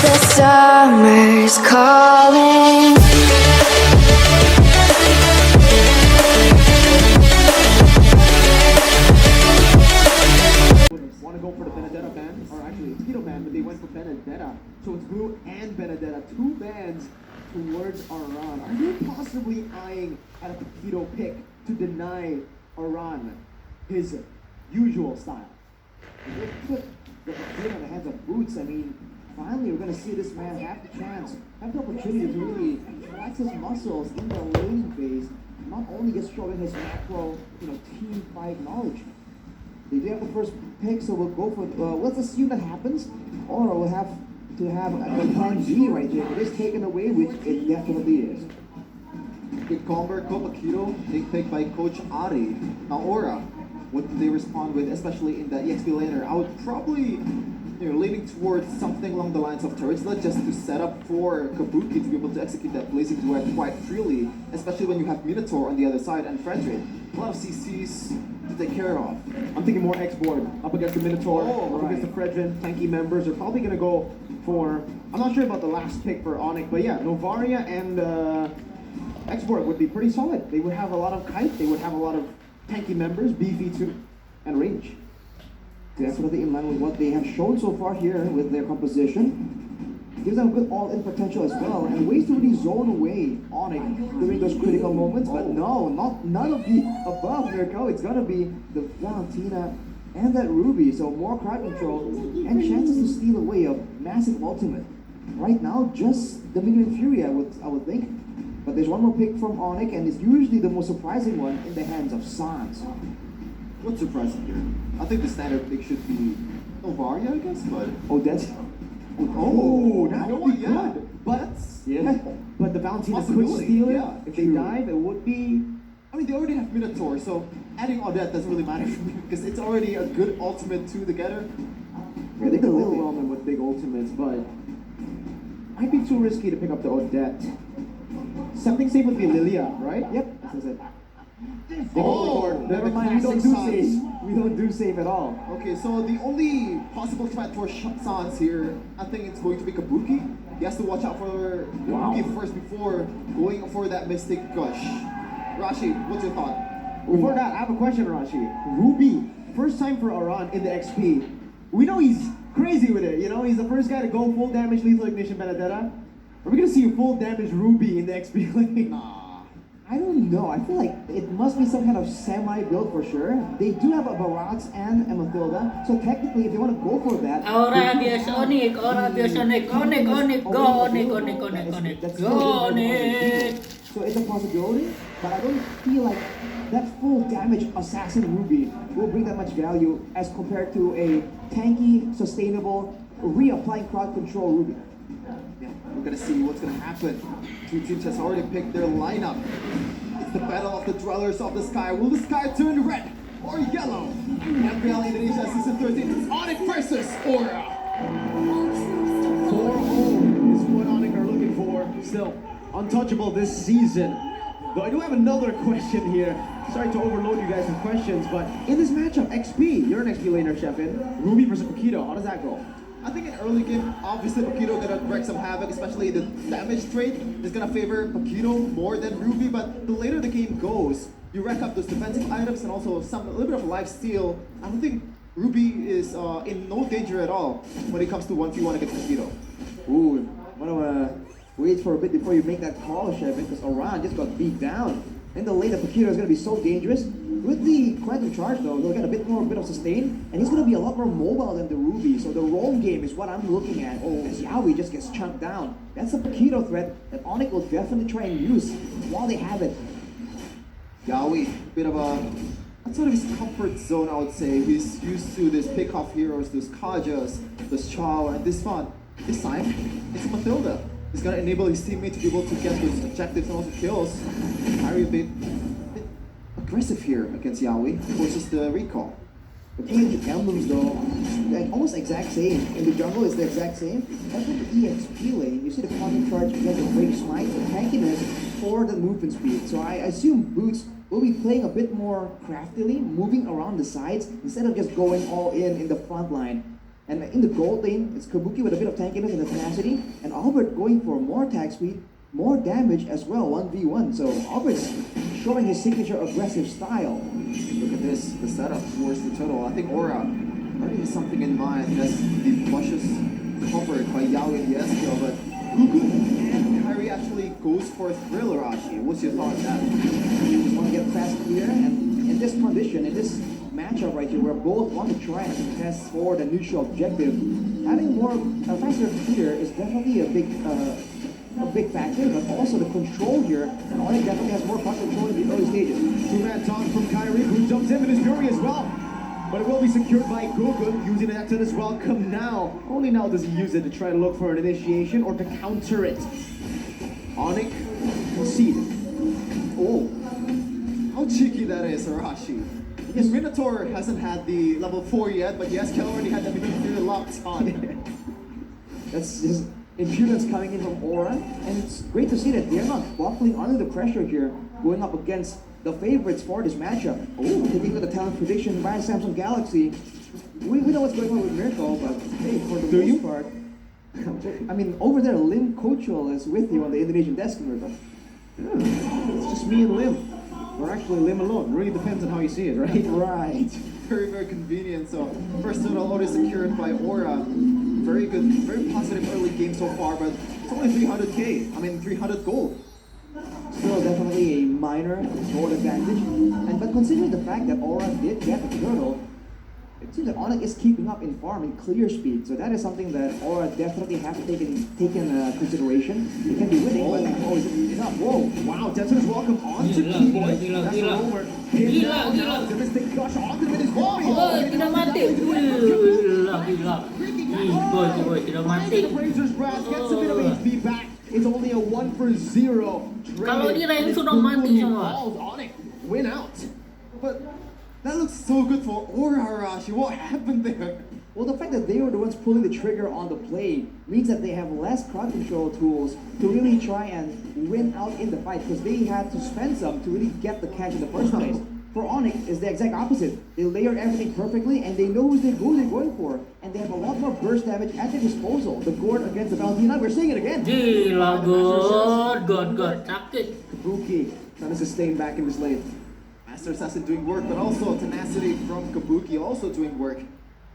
The summer's calling. Want to go for the Benedetta ban, or actually it's Tito ban, but they went for Benedetta. So it's Blue and Benedetta, two bans towards Aran. Are you possibly eyeing at a Paquito pick to deny Aran his usual style? If they put the Paquito in the hands of Boots, I mean, finally we're going to see this man have the chance, have the opportunity to really flex his muscles in the laning phase, not only just showing his macro, team fight knowledge. They do have the first pick, so we'll go for, let's assume that happens, or we'll have to have a plan B right there. It is taken away, which it definitely is. Good combo, Paquito, big pick by Coach Ari. Now Aura, what do they respond with, especially in the EXP laner? I would probably, leaning towards something along the lines of Turretlet, just to set up for Kabuki to be able to execute that blazing duet quite freely, especially when you have Minotaur on the other side and Frederick. A lot of CCs to take care of. I'm thinking more X-board up against the Minotaur, up against the Fredrin, tanky members. They're probably going to go for, I'm not sure about the last pick for Onic, but yeah, Novaria and X-board would be pretty solid. They would have a lot of kite, they would have a lot of tanky members, beefy too, and range. Definitely in line with what they have shown so far here with their composition. Gives them a good all-in potential as well, and ways to really zone away Onic during those critical moments. But no, none of the above, Mirko. It's gonna be the Valentina and that Ruby. So more crowd control and chances to steal away a massive ultimate. Right now, just the Minion Fury, I would think. But there's one more pick from Onic, and it's usually the most surprising one in the hands of Sans. What's surprising here? I think the standard pick should be Novaria, I guess, but... Oh, that's... Oh, that would be good. But yeah, but the Valentina could steal it. If they dive, it would be. I mean, they already have Minotaur, so adding Odette doesn't really matter for me because it's already a good ultimate two together. Yeah, they could overwhelm him with big ultimates, but might be too risky to pick up the Odette. Something safe would be Lilia, right? Yep, that's it. Never mind. We don't do safe. We don't do safe at all. Okay, so the only possible threat for Sans here, I think it's going to be Kabuki. He has to watch out for Kabuki first before going for that Mystic Gush. Rashi, what's your thought? Before that, I have a question, Rashi. Ruby, first time for Aran in the XP. We know he's crazy with it. He's the first guy to go full damage Lethal Ignition Benedetta. Are we gonna see a full damage Ruby in the XP lane? Nah. I don't know. I feel like it must be some kind of semi-build for sure. They do have a Barax and a Mathilda, so technically if they want to go for that... Aura biasa Onic, Aura biasa Onic, Onic, go Onic. Go Onic. So it's a possibility, but I don't feel like that full damage Assassin Ruby will bring that much value as compared to a tanky, sustainable, reapplying crowd control Ruby. We're gonna see what's gonna happen. Two teams has already picked their lineup. It's the battle of the dwellers of the sky. Will the sky turn red or yellow? MPL Indonesia Season 13. It's Onic versus Aura. 4-0 is what Onic are looking for. Still untouchable this season. Though I do have another question here. Sorry to overload you guys with questions, but in this matchup, XP, you're an XP laner, Sheffin. Ruby versus Paquito, how does that go? I think in early game, obviously Paquito gonna wreak some havoc, especially the damage trade is gonna favor Paquito more than Ruby, but the later the game goes, you rack up those defensive items and also a little bit of life steal. I don't think Ruby is in no danger at all when it comes to 1v1 against Paquito. Ooh, wanna wait for a bit before you make that call, Sheffin, because Aran just got beat down. In the lane, the Paquito is gonna be so dangerous. With the Quantum Charge though, they'll get a bit of sustain, and he's going to be a lot more mobile than the Ruby, so the roam game is what I'm looking at. As Yaoi just gets chunked down. That's a Paquito threat that Onic will definitely try and use while they have it. Yaoi, bit of a, that's sort of his comfort zone, I would say. He's used to this pick-off heroes, those Kajas, those Chao, and this time, it's Mathilda. He's going to enable his teammate to be able to get those objectives and also kills. Harry a bit aggressive here against Yaoi, forces the recall. The thing with the emblems though, like almost exact same. In the jungle it's the exact same. That's with the EXP lane. You see the quantum charge because of Brave Smite, the tankiness for the movement speed. So I assume Boots will be playing a bit more craftily, moving around the sides instead of just going all in the front line. And in the gold lane, it's Kabuki with a bit of tankiness and the tenacity, and Albert going for more attack speed, more damage as well, 1v1. So Albert's showing his signature aggressive style. Look at this, the setup towards the turtle. I think Aura already has something in mind. That's the luscious covered by Yao in the SPL, but Gugu and Kyrie actually goes for Thriller, Ashi. What's your thought on that? You just want to get fast clear, and in this condition, in this matchup right here, where both want to try and contest for the neutral objective, having a faster clear is definitely a big factor, but also the control here, and Onic definitely has more control in the early stages. Two-man taunt from Kyrie, who jumps in with his fury as well. But it will be secured by Gogun, using that to his welcome now. Only now does he use it to try to look for an initiation or to counter it. Onic conceded. Oh, how cheeky that is, Arashi. Yes, Minotaur hasn't had the level 4 yet, but yes, Kel already had the Minotaur locked on. That's just impudence coming in from Aura, and it's great to see that they're not buckling under the pressure here, going up against the favorites for this matchup. Oh, taking with the talent prediction by Samsung Galaxy. We know what's going on with Miracle, but hey, for the most part, I mean, over there, Lim Kochel is with you on the Indonesian desk, Miracle. It's just me and Lim. Or actually Lim alone. Really depends on how you see it, right? Right. Very, very convenient. So, first total already secured by Aura. Very good, very positive early game so far, but it's only 300k. I mean, 300 gold. Still definitely a minor gold advantage. But considering the fact that Aura did get the turtle, it seems that Onic is keeping up in farm and clear speed. So that is something that Aura definitely have to take in consideration. It can be winning, but is it enough? Whoa. Wow, Denton's welcome on to Keyboy. That's a rover. Gila. The Mystic Gush onto him in his body. Tidak mati. Gila. Boy, tidak mati. The Razor's Brass gets a bit of HP back. It's only a 1-for-0. Kalau dia yang sudah mati semua. Onic win out. But that looks so good for Aura, Arashi. What happened there? Well, the fact that they were the ones pulling the trigger on the play means that they have less crowd control tools to really try and win out in the fight, because they had to spend some to really get the catch in the first place. For Onic, it's the exact opposite. They layer everything perfectly, and they know who they're going for. And they have a lot more burst damage at their disposal. The Gord against the Valentina, we're seeing it again. Gila, God. Sakit. Kabuki trying to sustain back in this lane. Master Assassin doing work, but also tenacity from Kabuki also doing work.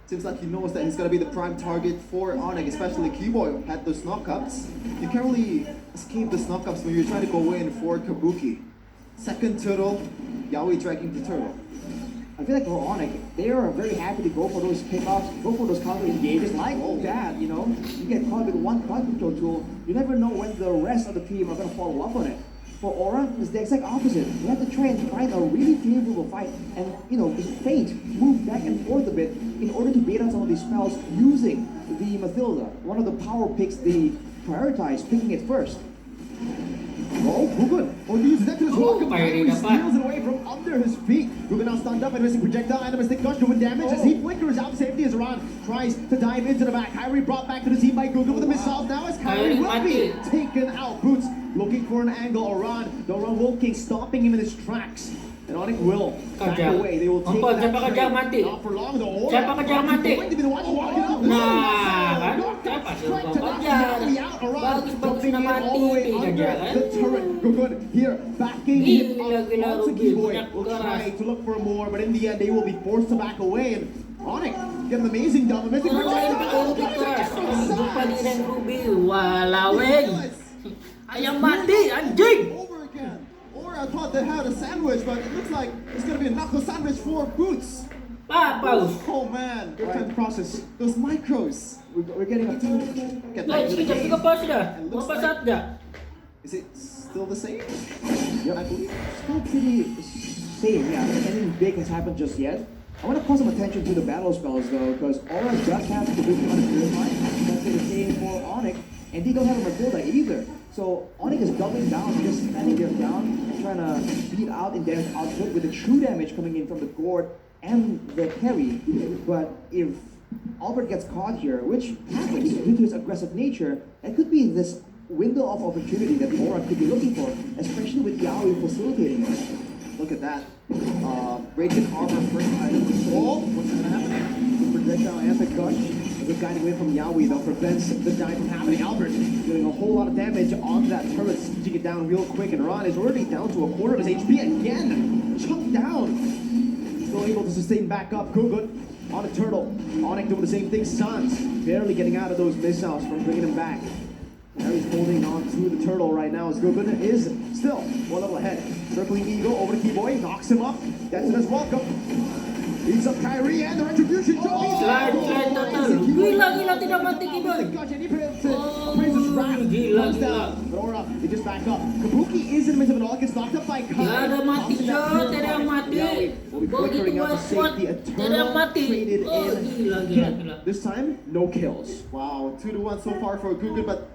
Seems like he knows that he's gonna be the prime target for Onic, especially Keyboy had those knockups. You can't really escape those knockups when you're trying to go in for Kabuki. Second turtle, Yaoi dragging the turtle. I feel like for Onic, they are very happy to go for those pickups, go for those counter engages like that, you know? You get caught with one crowd control tool, you never know when the rest of the team are gonna follow up on it. For Aura, it's the exact opposite. You have to try and find a really favorable fight and, feint, move back and forth a bit in order to bait out some of these spells using the Mathilda. One of the power picks they prioritize, picking it first. Oh, Gugun. Oh, he uses that to his welcome. Kyrie Kyrie dapat. steals it away from under his feet. Gugun now stunned up and missing projectile and a Mystic Gush doing damage as he flickers out safety as Iran tries to dive into the back. Kyrie brought back to the team by Gugun with a missile now as Kyrie Kyrie will be mati. taken out. Boots looking for an angle. Iran, the Wolking stopping him in his tracks. And Onic will back Kejar. away. They will take Siapa that kejar trade. mati? Not for long though. Siapa kejar mati? Going to be the one to walk it out. Nah, kan? Siapa Straight suruh to kau knock kejar? Yaoi out. Iran Bagus jumping nak in mati, all the way kejar under kan? the turret. Gugun here backing him Gila, up gila, onto Ruby. Keyboy. Punya Will keras. try to look for more, but in the end they will be forced to back away. And Onic get an amazing double. Missing Orang lain pakai Ruby keras. Kami jumpa di rank Ruby. Walaweng. Ayam mati, anjing. Over again. Aura thought they had a sandwich, but it looks like it's gonna be a knuckle sandwich for Boots. Paus. Oh man, Good time to process. those micros. We're getting a team. Get Nah, back to the sekejap game. juga pas dah. It looks Berapa like- saat dah? Is it still the same? Yep. I believe. Still pretty same, yeah. Nothing big has happened just yet. I want to call some attention to the battle spells though, because Aura does have the big on the purify. That's the same for Onic, and they don't have a Matilda either. So Onic is doubling down, just standing their ground and trying to beat out in damage output with the true damage coming in from the Gord and the carry. But if Albert gets caught here, which happens due to his aggressive nature, it could be this window of opportunity that Aura could be looking for, especially with Yaoi facilitating it. Look at that. Radiant armor first item. Oh, what's gonna happen here? Projectile and the Gush. As good guiding away from Yaoi though prevents the dive from happening. Albert doing a whole lot of damage on that turret, sieging it down real quick, and Ron is already down to a quarter of his HP again. Chunked down. Still able to sustain back up. Good on a turtle. Onic doing the same thing. Suns barely getting out of those missiles from bringing him back. Harry's holding on to the turtle right now as Gugun is still one level ahead. Circling Eagle over to Keyboy, knocks him up. That's it as welcome. Beats up Kyrie and the retribution. Slide total. Gila tidak mati Keyboy. Gila. Aurora, they just back up. Kabuki is in the midst of it all, gets knocked up by Kai. Tidak mati Jo, tidak mati. Begitu kuat, tidak mati. Oh gila. This time, no kills. Wow, 2-1 so far for Gugun, but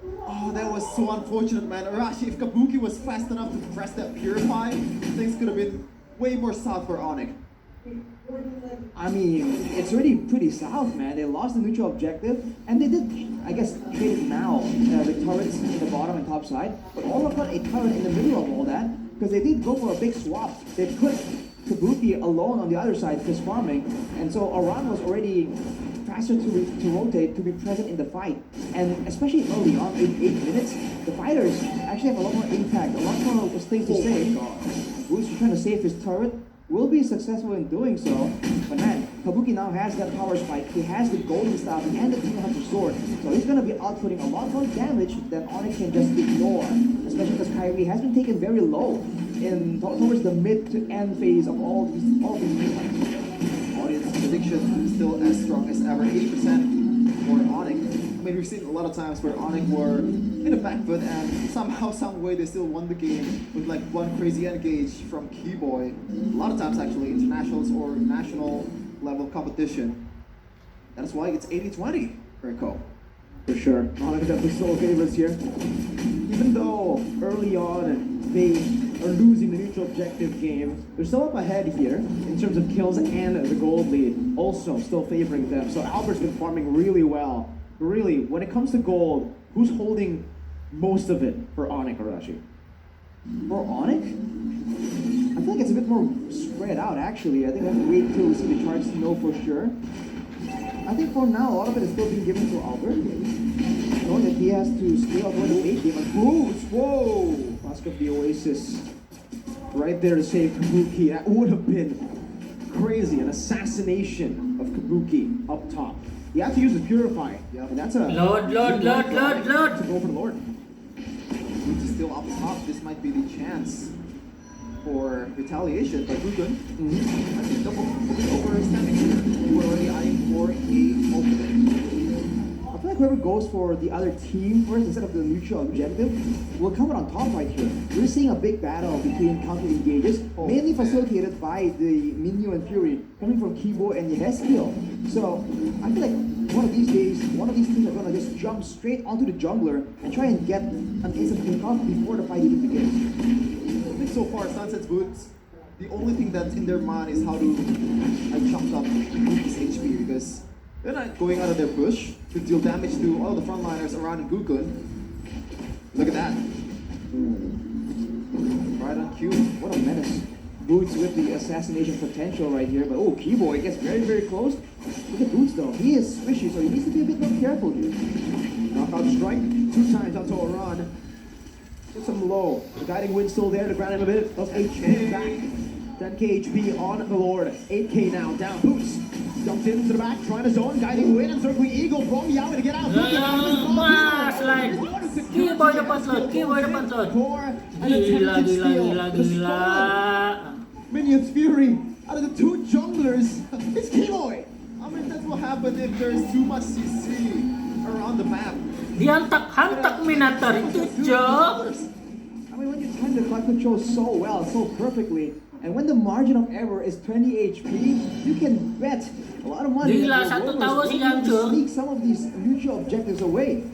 that was so unfortunate, man. Arashi, if Kabuki was fast enough to press that Purify, things could have been way more south for Onic. I mean, it's already pretty south, man. They lost the neutral objective, and they did, I guess, trade it now. The turrets in the bottom and top side, but all of a turret in the middle of all that, because they did go for a big swap. They put Kabuki alone on the other side, just farming, and so Aran was already faster to rotate, to be present in the fight. And especially early on, in 8 minutes, the fighters actually have a lot more impact, a lot more things to say. Who's trying to save his turret? Will be successful in doing so, but man, Kabuki now has that power spike, he has the golden staff and the Demon Hunter sword, so he's going to be outputting a lot more damage than Onic can just ignore, especially because Kyrie has been taken very low towards the mid to end phase of all these units. Audience prediction still as strong as ever, 80% for Onic. I mean, we've seen a lot of times where Onic were in the back foot and somehow, some way they still won the game with like one crazy engage from Keyboy. A lot of times actually, internationals or national level competition. That's why it's 80-20, Rico. For sure. Onic is definitely still favorites here. Even though early on they are losing the neutral objective game, they're still up ahead here in terms of kills and the gold lead. Also still favoring them. So Albert's been farming really well. Really, when it comes to gold, who's holding most of it for Onic, Arashi? For Onic? I feel like it's a bit more spread out actually. I think we have to wait till we see the charts to know for sure. I think for now, a lot of it is still being given to Albert. Knowing that he has to stay up on the late game and boost. Whoa! Mask of the Oasis. Right there to save Kabuki. That would have been crazy. An assassination of Kabuki up top. You have to use the Purify. Yeah, and that's a... Lord. To go for the Lord. Which is still up top. This might be the chance for retaliation by Gugun. I think double overextending here. You were already eyeing for a ultimate. I feel like whoever goes for the other team first instead of the neutral objective will come out on top right here. We're seeing a big battle between counter engages, mainly facilitated by the Minyu and Fury coming from Kibo and Yehezkiel. So I feel like one of these days, one of these teams are gonna just jump straight onto the jungler and try and get an instant pick off before the fight even begins. I think so far, Sunset's Boots, the only thing that's in their mind is how to chop up Gugun's HP because they're not going out of their bush to deal damage to all the frontliners around Gugun. Look at that. Right on cue. What a menace. Boots with the assassination potential right here, but Keyboy gets very, very close. Look at Boots though. He is swishy, so he needs to be a bit more careful here. Knockout strike, 2 times onto Oran. Gets him low. The guiding wind still there to ground him a bit. Does 8k back. 10k HP on the Lord. 8k now, down. Boots jumps into the back, trying to zone, guiding wind and circling Eagle from Yaoi to get out. Slide. Keyboy dapat slot. Gila. Minion's Fury out of the 2 junglers. It's Keyboy. I mean, that's what happens if there's too much CC around the map. Dihantak Minatar itu, Jo. I mean, when you time the clock control so well, so perfectly, and when the margin of error is 20 HP, you can bet a lot of money Gila, that satu your tahu warriors si will Yangzhou. sneak some of these neutral objectives away.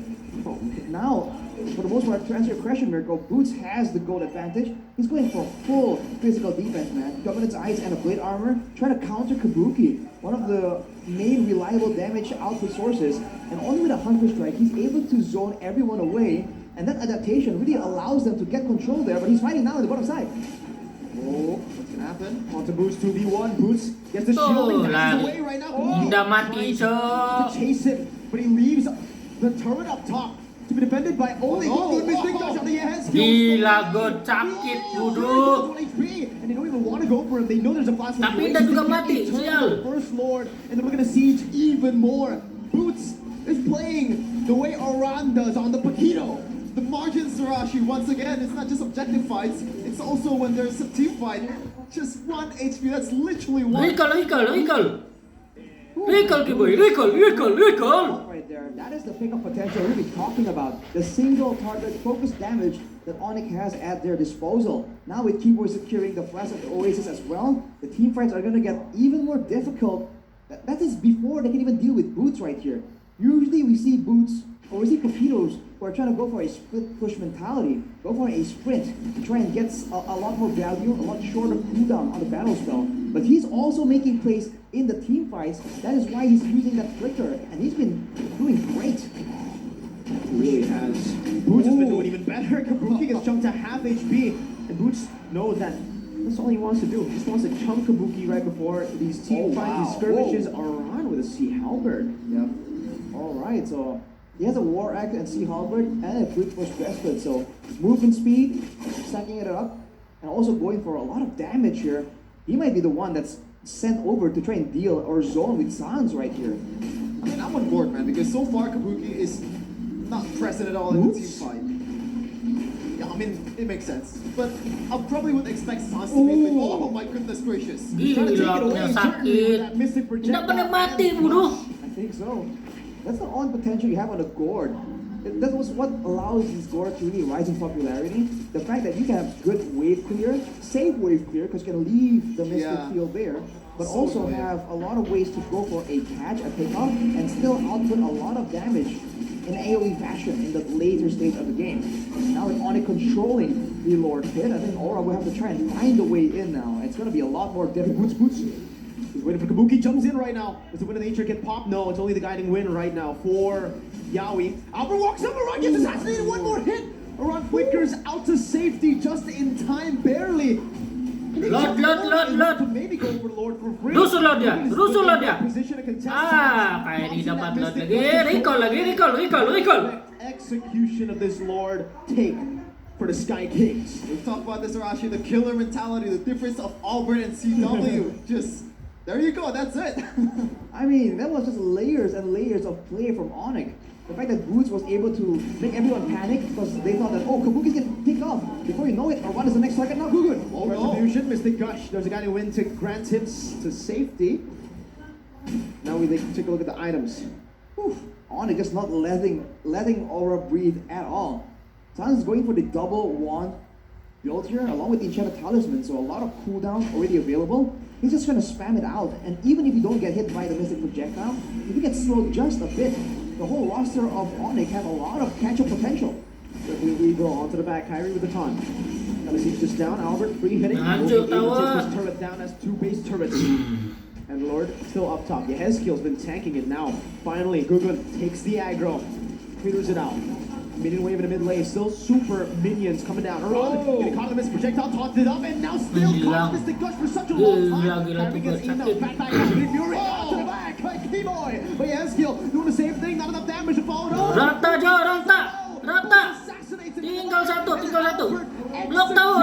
Now, for the most part, to answer your question, Mirko, Boots has the gold advantage. He's going for full physical defense, man. Dominance Eyes and a Blade Armor, trying to counter Kabuki, one of the main reliable damage output sources. And only with a Hunter Strike, he's able to zone everyone away. And that adaptation really allows them to get control there, but he's fighting now on the bottom side. Oh, what's gonna happen? Onto Boots 2v1. Boots gets the Oh, shielding lagi. away right now. Udah mati, Jo. To chase him. but he leaves the turret up top to be defended by only Good Mystic Dash on the head skill. Gila God, sakit duduk. And they don't even want to go for him. They know there's a flash. Tapi dia juga mati, sial. First Lord, and then we're gonna siege even more. Boots is playing the way Oran does on the Paquito. The margins, Sarashi, once again, it's not just objective fights, it's also when there's a team fight. Just 1 HP, that's literally one. Recall Kiboy, recall. Right there, that is the pickup potential we've been talking about. The single target focus damage that Onic has at their disposal. Now with Kiboy securing the flash of the Oasis as well, the team fights are going to get even more difficult. That is before they can even deal with Boots right here. Usually we see Boots or we see Paquitos who are trying to go for a split push mentality, go for a sprint to try and get a lot more value, a lot shorter cooldown on the battle spell. But he's also making plays in the team fights. That is why he's using that flicker, and he's been doing great. He really has. Boots has been doing even better. Kabuki gets jumped to half HP, and Boots knows that that's all he wants to do. He just wants to chunk Kabuki right before these team fights, these skirmishes are on with a Sea Halberd. Yep. All right, so he has a War Axe and Sea Halberd and a Brute Force Breastplate. So movement speed, stacking it up, and also going for a lot of damage here. He might be the one that's sent over to try and deal or zone with Sans right here. I mean, I'm on board, man, because so far Kabuki is not present at all in the team fight. Yeah, I mean, it makes sense. But I probably would expect Sans to be like, oh my goodness gracious. Gila punya sakit. Tidak pernah mati bodoh. I think so. That's the odd potential you have on the Gourd. That was what allows these Gourd to really rise in popularity. The fact that you can have good wave clear, safe wave clear, because you can leave the Mystic field there, but So also annoying. have a lot of ways to go for a catch, a pickup, and still output a lot of damage in AoE fashion in the later stage of the game. Now with Onic controlling the Lord Pit, I think Aura will have to try and find a way in now. It's going to be a lot more difficult. Boots. He's waiting for Kabuki, jumps in right now. Does the Wind of Nature get popped? No, it's only the guiding wind right now for Yaoi. Albert walks up, Aran gets assassinated, one more hit! Aran flickers out to safety just in time, barely. Lot. Maybe go for Lord for free. Rusulah dia. Position to contest. Kayak ini dapat lot lagi. Recall. Execution of this Lord take for the Sky Kings. We've talked about this, Arashi, the killer mentality, the difference of Albert and CW. Just, there you go, that's it. I mean, that was just layers and layers of play from Onic. The fact that Boots was able to make everyone panic because they thought that, oh, Kabuki's getting picked off. Before you know it, Arwan is the next target. Now, good. Oh, Retribution, Mystic Gush. There's a guy who win to grant him to safety. Now we take a look at the items. Whew. Onic just not letting Aura breathe at all. Sans is going for the double wand build here, along with the enchanted talisman, so a lot of cooldown already available. He's just trying to spam it out, and even if you don't get hit by the Mystic Projectile, if you get slowed just a bit, the whole roster of Onic have a lot of catch-up potential. So we go onto the back, Kyrie with the taunt. Now siege this down, Albert free hitting. Hancur Will be able to tower. take this turret down as two base turrets. And Lord still up top. Yehezkiel's been tanking it now. Finally, Gugun takes the aggro, clears it out. Minion wave in the mid lane, still super minions coming down. Getting caught in the mist, projectile taunted up, and now still caught in the Mystic Gush for such a long time. Kyrie gets eaten up, back, Fury to the back, Keyboy. But Yehezkiel doing the same thing, not enough damage to follow it up. Rata. Tinggal satu. Lock tower.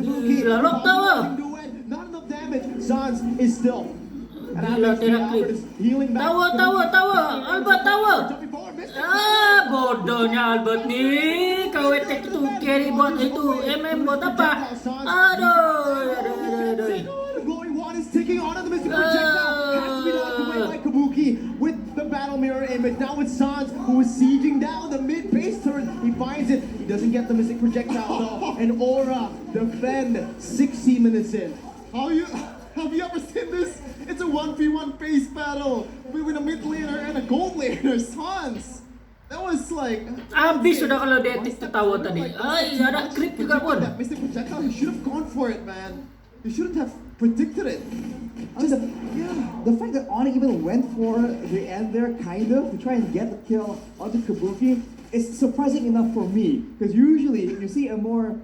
Gila, lock tower. Not enough damage. Sans is still. Gila, Albert is healing back. Tower. Albert tower. Bodohnya Albert nih. Kau attack itu carry buat itu MM buat apa? Aduh. The glowing wand is ticking on the Mystic Projectile. Has to be knocked away by Kabuki with the battle mirror image. Now it's Sans who is sieging down the mid base turret. He finds it. He doesn't get the Mystic Projectile though. And Aura defend 60 minutes in. Have you ever seen this? It's a 1v1 base battle between a mid laner and a gold laner, Sans. That was like... Habis sudah kalau dia attack ke tower tadi. Ada creep juga pun. That Mystic Projectile, he should have gone for it, man. You shouldn't have predicted it. The fact that Onic even went for the end there, kind of, to try and get the kill onto Kabuki, is surprising enough for me. Because usually you see a more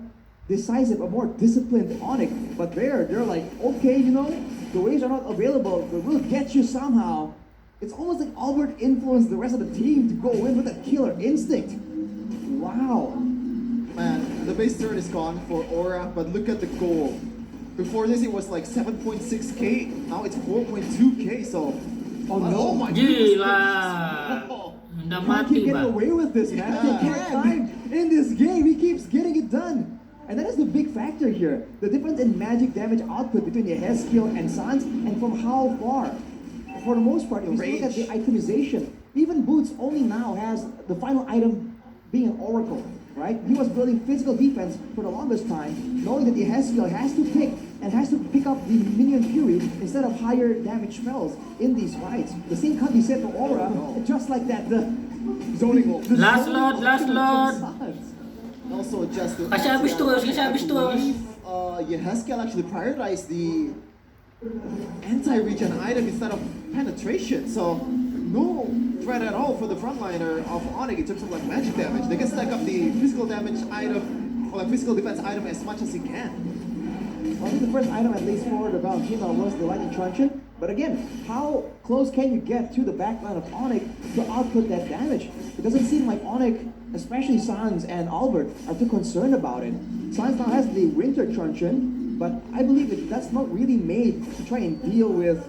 decisive, a more disciplined Onic, but they're like, okay, you know, the waves are not available, but we'll get you somehow. It's almost like Albert influenced the rest of the team to go in with that killer instinct. Wow. Man, the base turret is gone for Aura, but look at the goal. Before this, it was like 7.6k. Now it's 4.2k. So, Oh no. my goodness. Gila. Udah Can't mati keep getting bang. away with this, man. Yeah. He can't time in this game. He keeps getting it done. And that is the big factor here. The difference in magic damage output between Yehezkiel and Sans, and from how far. For the most part, if you look at the itemization, even Boots only now has the final item being an Oracle, right? He was building physical defense for the longest time, knowing that Yehezkiel has to pick up the minion Fury instead of higher damage spells in these fights. The same can't be said for Aura, just like that, the zoning. Last lot. Also, just to Kasi habis terus. Yehezkiel actually prioritized the anti-regen item instead of penetration, so no threat at all for the frontliner of Onic in terms of like magic damage. They can stack up the physical damage item or like physical defense item as much as he can. I think the first item, at least for the Valentina, was the Lightning Truncheon. But again, how close can you get to the backline of Onic to output that damage? It doesn't seem like Onic, especially Sans and Albert, are too concerned about it. Sans now has the Winter Truncheon, but I believe that's not really made to try and deal with,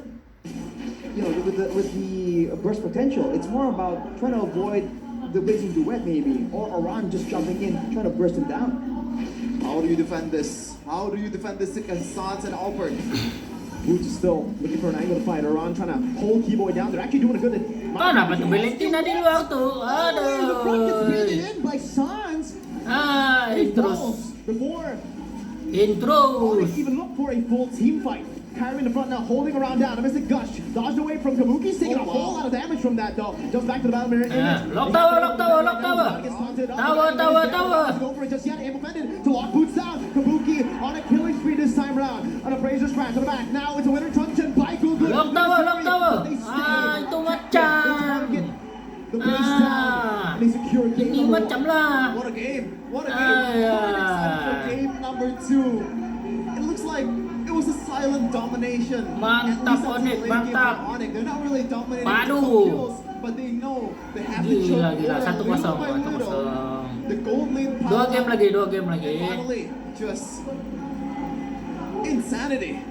with the burst potential. It's more about trying to avoid the Blazing Duet maybe, or Aran just jumping in, trying to burst him down. How do you defend this? How do you defend this against Sans and Albert? Boots is still looking for an angle to fight. Aran trying to hold Keyboy down. They're actually doing a good. Oh, dapat tuh Valentina di luar tuh. The front gets baited Aduh. in by Sans. Intros. Before Intros. Onic even looked for a full team fight. Kyrie in the front now, holding around down. A Mystic Gush dodged away from Kabuki's taking a whole lot of damage from that though. Just back to the battle mirror. Lock tower. Tower. Go for it just yet. Implemented to lock Boots down. Kabuki on a killing spree this time round. On a Fraser's crash to the back. Now it's a winner truncheon by Google. Lock tower. Itu macam. The base down. And they secure game Ini number macam one. lah. What a game! What a game! Quite excited for game number 2. It looks like it was a silent domination. Mantap, At least until Onic, late game mantap. for Onic. They're not really dominating Padu. with some kills, but they know they have to choke Gila. Aura 1-0. little by little. The gold lead Dua pile game up, lagi. and finally, just insanity.